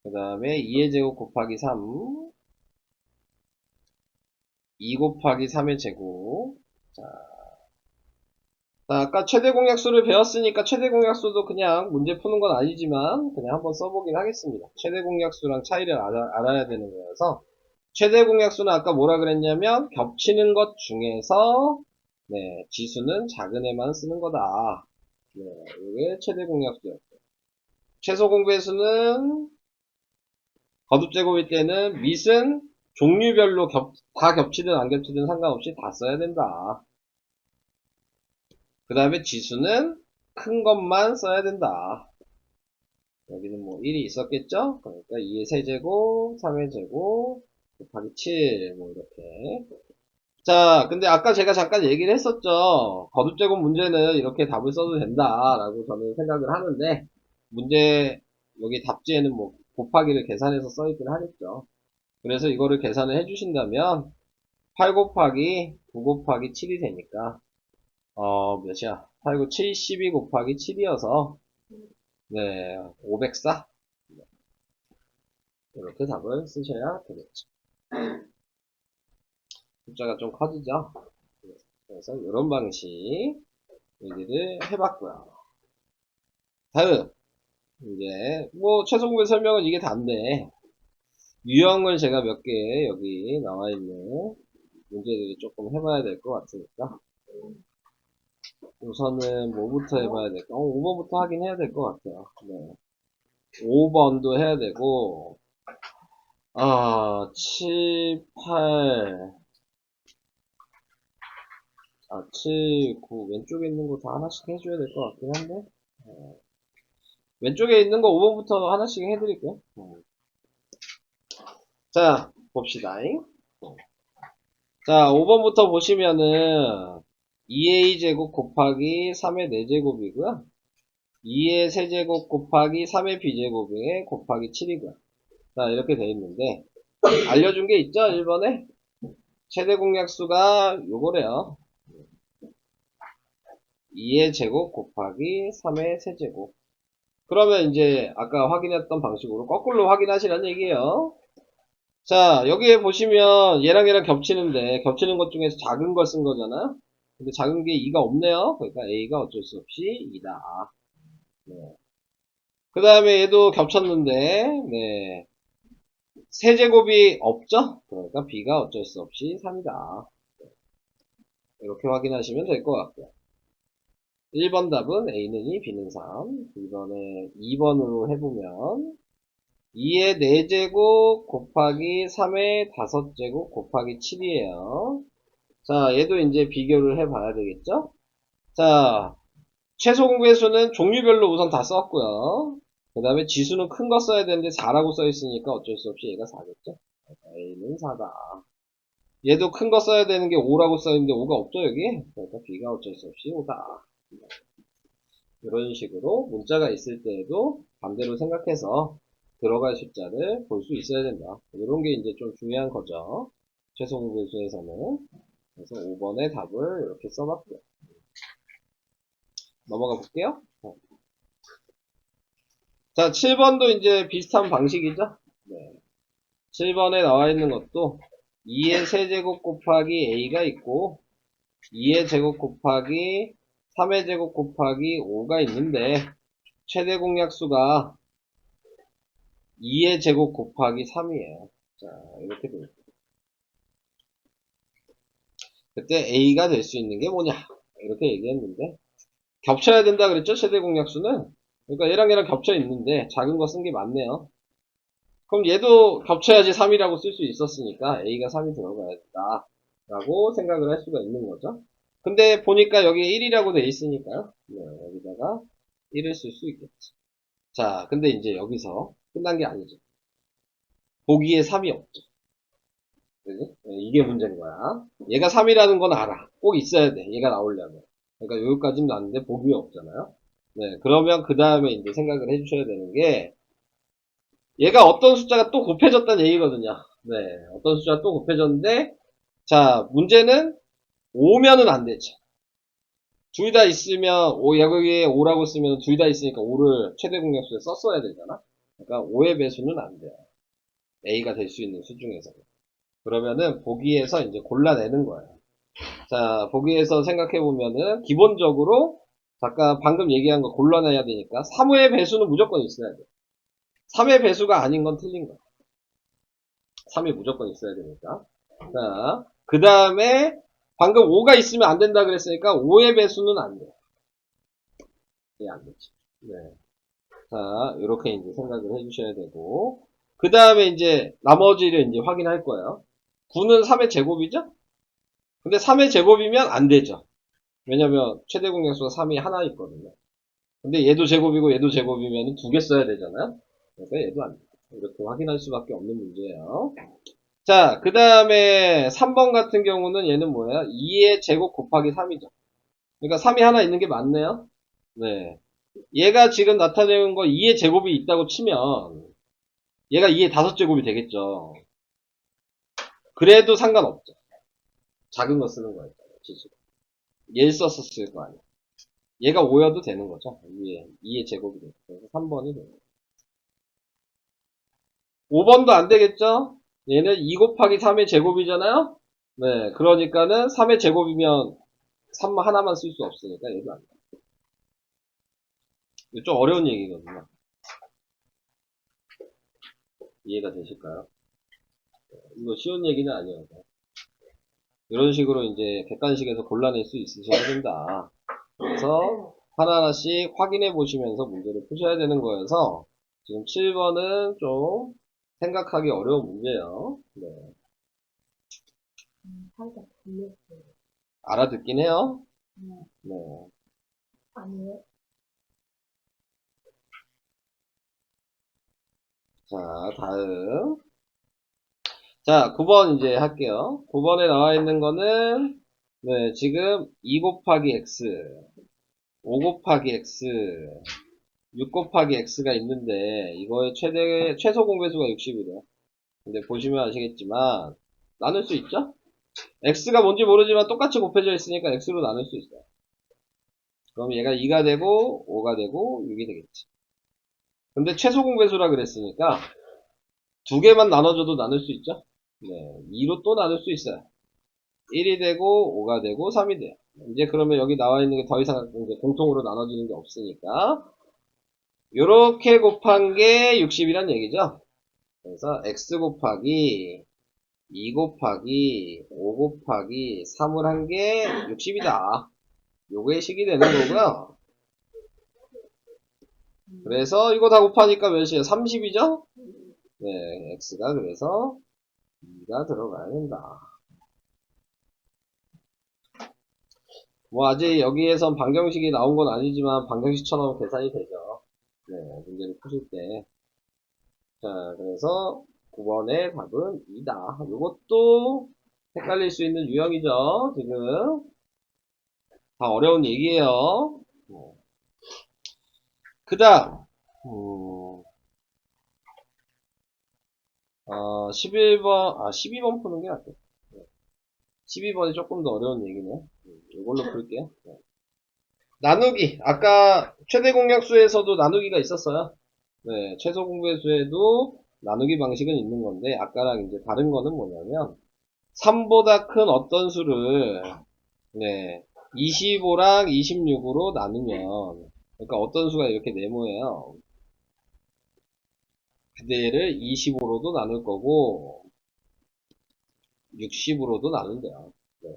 그 다음에 2의 제곱 곱하기 3, 2 곱하기 3의 제곱. 자, 아까 최대 공약수를 배웠으니까 최대 공약수도 그냥 문제 푸는 건 아니지만 그냥 한번 써보긴 하겠습니다. 최대 공약수랑 차이를 알아야 되는 거여서 최대 공약수는 아까 뭐라 그랬냐면 겹치는 것 중에서 네, 지수는 작은 애만 쓰는 거다. 네, 이게 최대 공약수였고 최소 공배수는 거듭제곱일 때는 밑은 종류별로 다 겹치든 안 겹치든 상관없이 다 써야 된다. 그 다음에 지수는 큰 것만 써야 된다. 여기는 뭐 1이 있었겠죠? 그러니까 2의 세제곱, 3의 제곱, 곱하기 7, 뭐 이렇게. 자, 근데 아까 제가 잠깐 얘기를 했었죠. 거듭제곱 문제는 이렇게 답을 써도 된다라고 저는 생각을 하는데, 문제, 여기 답지에는 뭐 곱하기를 계산해서 써있긴 하겠죠. 그래서 이거를 계산을 해주신다면, 8 곱하기 9 곱하기 7이 되니까, 몇이야? 8, 9, 7, 12 곱하기 7이어서, 네, 504? 이렇게 답을 쓰셔야 되겠죠. 숫자가 좀 커지죠? 그래서 이런 방식 얘기를 해봤고요. 다음 이제 뭐 최소공배 설명은 이게 다인데 유형을 제가 몇 개 여기 나와 있는 문제들을 조금 해봐야 될 것 같으니까 우선은 뭐부터 해봐야 될까? 5번부터 하긴 해야 될 것 같아요. 네. 5번도 해야 되고 7, 8 7, 9 왼쪽에 있는 거 다 하나씩 해줘야 될 것 같긴 한데 왼쪽에 있는 거 5번부터 하나씩 해드릴게요. 자, 봅시다. 자, 5번부터 보시면은 2a 제곱 곱하기 3의 4제곱이고요. 2의 세제곱 곱하기 3의 b제곱에 곱하기 7이고요. 자, 이렇게 돼 있는데 알려준 게 있죠? 1번에 최대 공약수가 요거래요. 2의 제곱 곱하기 3의 세제곱. 그러면 이제 아까 확인했던 방식으로 거꾸로 확인하시라는 얘기예요. 자, 여기에 보시면 얘랑 얘랑 겹치는데 겹치는 것 중에서 작은 걸 쓴 거잖아요. 근데 작은 게 2가 없네요. 그러니까 A가 어쩔 수 없이 2다. 네. 그 다음에 얘도 겹쳤는데 네. 세제곱이 없죠? 그러니까 B가 어쩔 수 없이 3이다. 이렇게 확인하시면 될 것 같고요. 1번 답은 A는 2, B는 3. 이번에 2번으로 해보면 2의 4제곱 곱하기 3의 5제곱 곱하기 7이에요. 자, 얘도 이제 비교를 해봐야 되겠죠? 자, 최소 공배수는 종류별로 우선 다 썼고요. 그 다음에 지수는 큰 거 써야 되는데 4라고 써있으니까 어쩔 수 없이 얘가 4겠죠? A는 4다. 얘도 큰 거 써야 되는 게 5라고 써있는데 5가 없죠, 여기? 그러니까 B가 어쩔 수 없이 5다. 이런 식으로 문자가 있을 때에도 반대로 생각해서 들어갈 숫자를 볼 수 있어야 된다. 이런 게 이제 좀 중요한 거죠. 최소 공배수에서는. 그래서 5번의 답을 이렇게 써봤고요. 넘어가 볼게요. 자, 7번도 이제 비슷한 방식이죠. 네. 7번에 나와 있는 것도 2의 세제곱 곱하기 a가 있고 2의 제곱 곱하기 3의 제곱 곱하기 5가 있는데 최대 공약수가 2의 제곱 곱하기 3이에요. 자, 이렇게 됩니다. 그때 A가 될 수 있는 게 뭐냐? 이렇게 얘기했는데, 겹쳐야 된다 그랬죠? 최대 공약수는? 그러니까 얘랑 겹쳐 있는데, 작은 거 쓴 게 맞네요. 그럼 얘도 겹쳐야지 3이라고 쓸 수 있었으니까, A가 3이 들어가야 된다. 라고 생각을 할 수가 있는 거죠. 근데 보니까 여기에 1이라고 돼 있으니까요. 네, 여기다가 1을 쓸 수 있겠지. 자, 근데 이제 여기서 끝난 게 아니죠. 보기에 3이 없죠. 그지? 네, 이게 문제인 거야. 얘가 3이라는 건 알아. 꼭 있어야 돼. 얘가 나오려면. 그러니까 여기까지는 나왔는데 보기에 없잖아요. 네, 그러면 그 다음에 이제 생각을 해주셔야 되는 게 얘가 어떤 숫자가 또 곱해졌다는 얘기거든요. 네, 어떤 숫자가 또 곱해졌는데 자, 문제는 5면은 안 되죠. 둘 다 있으면 여기에 5라고 쓰면 둘 다 있으니까 5를 최대 공약수에 썼어야 되잖아. 그러니까 5의 배수는 안 돼요. A가 될 수 있는 수 중에서. 그러면은 보기에서 이제 골라내는 거예요. 자, 보기에서 생각해보면은, 기본적으로, 잠깐 방금 얘기한 거 골라내야 되니까, 3의 배수는 무조건 있어야 돼. 3의 배수가 아닌 건 틀린 거야. 3이 무조건 있어야 되니까. 자, 그 다음에, 방금 5가 있으면 안 된다 그랬으니까, 5의 배수는 안 돼. 예, 안 되지. 네. 자, 이렇게 이제 생각을 해주셔야 되고, 그 다음에 이제, 나머지를 이제 확인할 거예요. 9는 3의 제곱이죠? 근데 3의 제곱이면 안 되죠. 왜냐면 최대 공약수가 3이 하나 있거든요. 근데 얘도 제곱이고 얘도 제곱이면 두 개 써야 되잖아요. 그러니까 얘도 안 돼. 이렇게 확인할 수밖에 없는 문제예요. 자, 그 다음에 3번 같은 경우는 얘는 뭐예요? 2의 제곱 곱하기 3이죠. 그러니까 3이 하나 있는 게 맞네요. 네. 얘가 지금 나타내는 거 2의 제곱이 있다고 치면 얘가 2의 5제곱이 되겠죠. 그래도 상관없죠. 작은 거 쓰는 거예요. 지수가. 얘를 썼었을 거 아니에요. 얘가 5여도 되는 거죠. 2의 제곱이 되죠. 그래서 3번이 되는 거죠. 5번도 안 되겠죠? 얘는 2 곱하기 3의 제곱이잖아요? 네, 그러니까는 3의 제곱이면 3 하나만 쓸 수 없으니까 얘도 안 돼. 이거 좀 어려운 얘기거든요. 이해가 되실까요? 이거 쉬운 얘기는 아니에요. 이런 식으로 이제 객관식에서 골라낼 수 있으셔야 된다. 그래서 하나하나씩 확인해 보시면서 문제를 푸셔야 되는 거여서 지금 7번은 좀 생각하기 어려운 문제예요. 네. 살짝 걸렸어요. 알아듣긴 해요. 네. 아니요. 자, 다음. 자, 9번 이제 할게요. 9번에 나와 있는 거는, 네, 지금 2 곱하기 x, 5 곱하기 x, 6 곱하기 x가 있는데, 이거의 최소 공배수가 60이래요. 근데 보시면 아시겠지만, 나눌 수 있죠? x가 뭔지 모르지만 똑같이 곱해져 있으니까 x로 나눌 수 있어요. 그럼 얘가 2가 되고, 5가 되고, 6이 되겠지. 근데 최소 공배수라 그랬으니까, 두 개만 나눠줘도 나눌 수 있죠? 네, 2로 또 나눌 수 있어요. 1이 되고 5가 되고 3이 돼요. 이제 그러면 여기 나와 있는 게 더 이상 이제 공통으로 나눠지는 게 없으니까 요렇게 곱한 게 60이란 얘기죠. 그래서 x 곱하기 2 곱하기 5 곱하기 3을 한 게 60이다. 요게 식이 되는 거고요. 그래서 이거 다 곱하니까 몇이에요? 30이죠? 네, x가 그래서 2가 들어가야 된다. 뭐 아직 여기에선 방정식이 나온 건 아니지만 방정식처럼 계산이 되죠. 네, 문제를 푸실 때. 자, 그래서 9번의 답은 2다. 이것도 헷갈릴 수 있는 유형이죠. 지금 다 어려운 얘기예요. 그 다음 11번 12번 푸는 게 낫겠다. 12번이 조금 더 어려운 얘기네. 이걸로 풀게요. 나누기. 아까 최대 공약수에서도 나누기가 있었어요. 네, 최소 공배수에도 나누기 방식은 있는 건데, 아까랑 이제 다른 거는 뭐냐면, 3보다 큰 어떤 수를, 네, 25랑 26으로 나누면, 그러니까 어떤 수가 이렇게 네모예요. 그대를 25로도 나눌 거고 60으로도 나눈대요. 네.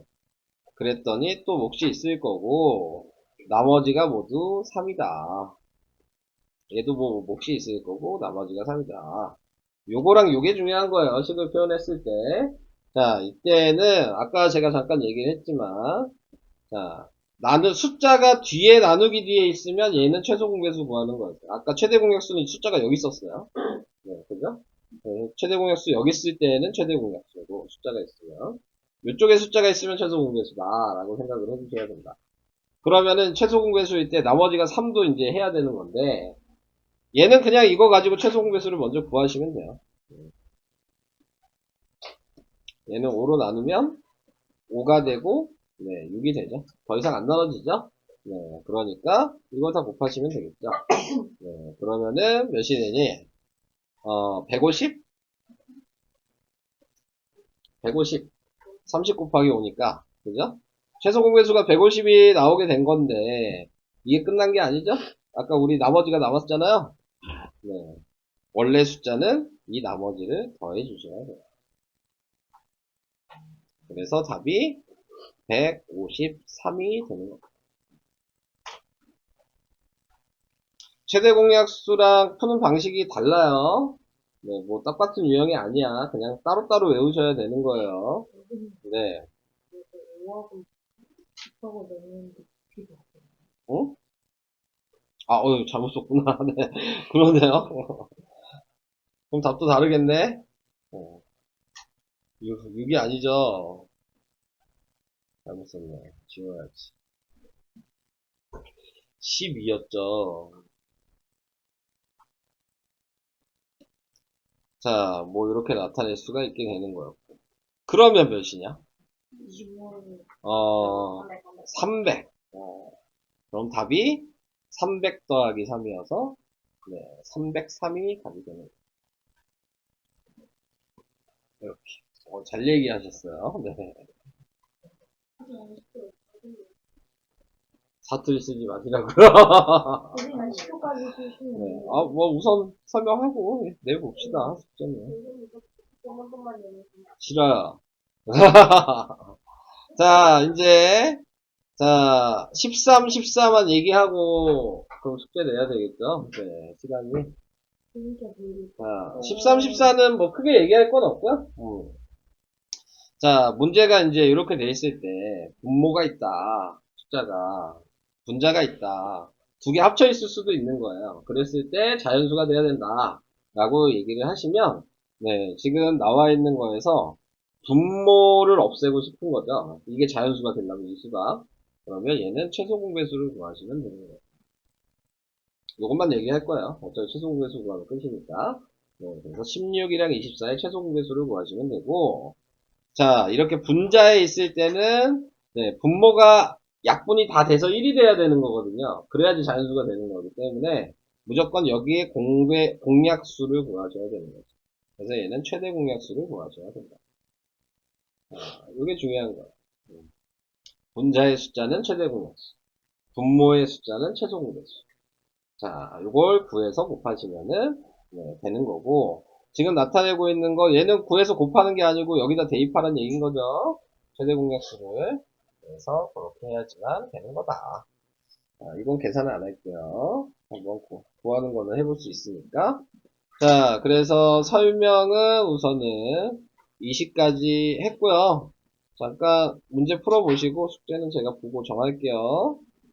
그랬더니 또 몫이 있을 거고 나머지가 모두 3이다. 얘도 뭐 몫이 있을 거고 나머지가 3이다. 요거랑 요게 중요한 거예요. 식을 표현했을 때. 자, 이때는 아까 제가 잠깐 얘기를 했지만 자, 숫자가 뒤에 나누기 뒤에 있으면 얘는 최소 공배수 구하는 거예요. 아까 최대 공약수는 숫자가 여기 있었어요. 네, 그죠? 네, 최대 공약수 여기 있을 때는 최대 공약수고 숫자가 있으면 이쪽에 숫자가 있으면 최소 공배수다 라고 생각을 해주셔야 된다. 그러면은 최소 공배수일 때 나머지가 3도 이제 해야 되는 건데 얘는 그냥 이거 가지고 최소 공배수를 먼저 구하시면 돼요. 얘는 5로 나누면 5가 되고 네, 6이 되죠. 더 이상 안 나눠지죠? 네, 그러니까 이걸 다 곱하시면 되겠죠. 네, 그러면은 몇이 되니? 150? 150. 30 곱하기 5니까, 그죠? 최소 공배수가 150이 나오게 된 건데, 이게 끝난 게 아니죠? 아까 우리 나머지가 남았잖아요? 네. 원래 숫자는 이 나머지를 더해 주셔야 돼요. 그래서 답이 153이 되는 겁니다. 최대 공약수랑 푸는 방식이 달라요. 네, 뭐 똑같은 유형이 아니야. 그냥 따로따로 외우셔야 되는 거예요. 네. 어? 잘못 썼구나. 네. 그러네요. 그럼 답도 다르겠네? 6이 아니죠. 잘못 썼네. 지워야지. 12였죠. 자, 뭐 이렇게 나타낼 수가 있게 되는 거였고. 그러면 몇이냐? 300. 그럼 답이 300 더하기 3이어서 네, 303이 답이 되는 거예요. 이렇게. 잘 얘기하셨어요. 네. 사투리 쓰지 마시라고요. 우리는 10초까지 쓰시면 네. 뭐 우선 설명하고 내봅시다. 숙제는. 싫어요. 자, 이제 자, 13, 14만 얘기하고 그럼 숙제 내야 되겠죠? 네, 시간이. 자, 13, 14는 뭐 크게 얘기할 건 없고요. 자, 문제가 이제 이렇게 돼 있을 때 분모가 있다. 숫자가 분자가 있다. 두 개 합쳐 있을 수도 있는 거예요. 그랬을 때 자연수가 돼야 된다. 라고 얘기를 하시면 네, 지금 나와 있는 거에서 분모를 없애고 싶은 거죠. 이게 자연수가 되려면 이 수가. 그러면 얘는 최소 공배수를 구하시면 되는 거예요. 이것만 얘기할 거예요. 어차피 최소 공배수 구하면 끝이니까. 네, 그래서 16이랑 24의 최소 공배수를 구하시면 되고 자, 이렇게 분자에 있을 때는 네, 분모가 약분이 다 돼서 1이 돼야 되는 거거든요. 그래야지 자연수가 되는 거기 때문에 무조건 여기에 공약수를 구하셔야 되는 거죠. 그래서 얘는 최대 공약수를 구하셔야 된다. 이게 중요한 거예요. 분자의 숫자는 최대 공약수, 분모의 숫자는 최소 공배수. 자, 이걸 구해서 곱하시면은 네, 되는 거고 지금 나타내고 있는 거 얘는 구해서 곱하는 게 아니고 여기다 대입하는 얘기인 거죠. 최대 공약수를 그래서 그렇게 해야지만 되는 거다. 이건 계산을 안 할게요. 한번 구하는 거는 해볼 수 있으니까. 자, 그래서 설명은 우선은 20까지 했고요. 잠깐 문제 풀어보시고 숙제는 제가 보고 정할게요.